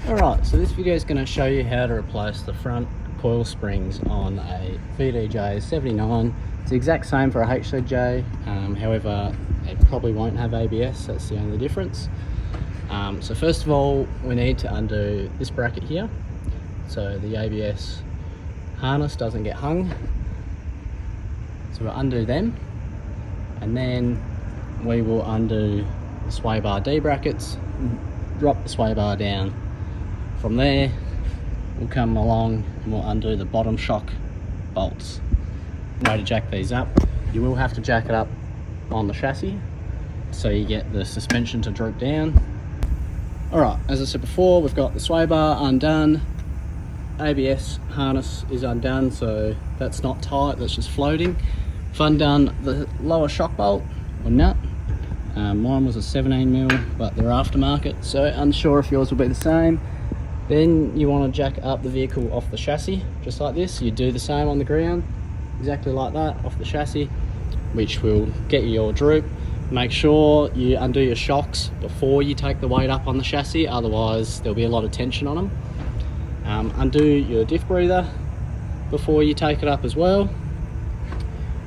Alright, so this video is going to show you how to replace the front coil springs on a VDJ 79. It's the exact same for a HCJ, however it probably won't have ABS, that's the only difference. So first of all, we need to undo this bracket here so the ABS harness doesn't get hung. So we'll undo them, and then we will undo the sway bar D brackets, drop the sway bar down. From there, we'll come along and we'll undo the bottom shock bolts. Way to jack these up, you will have to jack it up on the chassis so you get the suspension to droop down. Alright, as I said before, we've got the sway bar undone, ABS harness is undone, so that's not tight, that's just floating. I've undone the lower shock bolt or nut. Mine was a 17mm, but they're aftermarket, so unsure if yours will be the same. Then you want to jack up the vehicle off the chassis, just like this. You do the same on the ground, exactly like that, off the chassis, which will get you your droop. Make sure you undo your shocks before you take the weight up on the chassis, otherwise there'll be a lot of tension on them. Undo your diff breather before you take it up as well.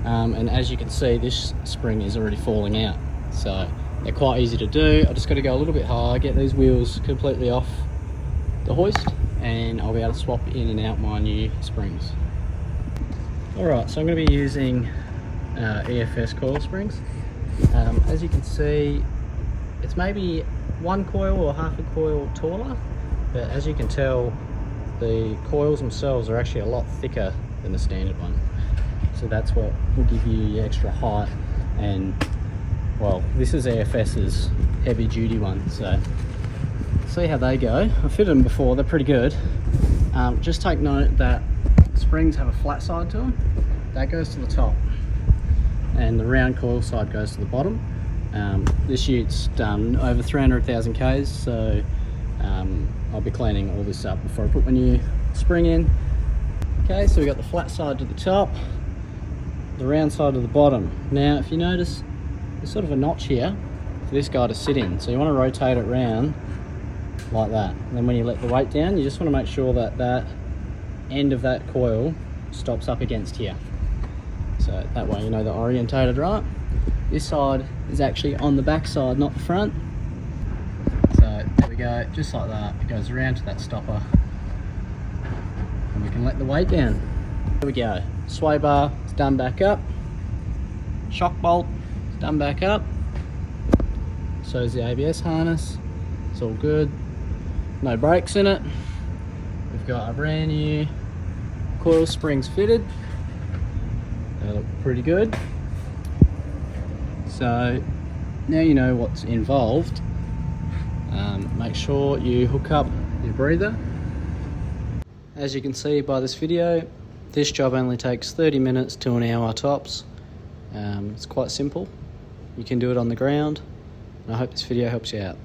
And as you can see, this spring is already falling out, so they're quite easy to do. I just got to go a little bit higher, get these wheels completely off the hoist, and I'll be able to swap in and out my new springs. Alright, so I'm going to be using EFS coil springs. As you can see, it's maybe one coil or half a coil taller, but as you can tell, the coils themselves are actually a lot thicker than the standard one. So that's what will give you the extra height, and well, this is EFS's heavy duty one, so see how they go. I've fitted them before, they're pretty good. Just take note that springs have a flat side to them. That goes to the top, and the round coil side goes to the bottom. This ute's done over 300,000 Ks, so I'll be cleaning all this up before I put my new spring in. Okay, so we've got the flat side to the top, the round side to the bottom. Now, if you notice, there's sort of a notch here for this guy to sit in, so you want to rotate it round like that, and then when you let the weight down, you just want to make sure that that end of that coil stops up against here, so that way you know they're orientated right. This side is actually on the back side, not the front, so there we go, just like that. It goes around to that stopper and we can let the weight down. There we go, sway bar is done back up, shock bolt is done back up, so is the ABS harness. It's all good. No brakes in it. We've got a brand new coil springs fitted. They look pretty good. So now you know what's involved. Make sure you hook up your breather. As you can see by this video, this job only takes 30 minutes to an hour tops. It's quite simple. You can do it on the ground. I hope this video helps you out.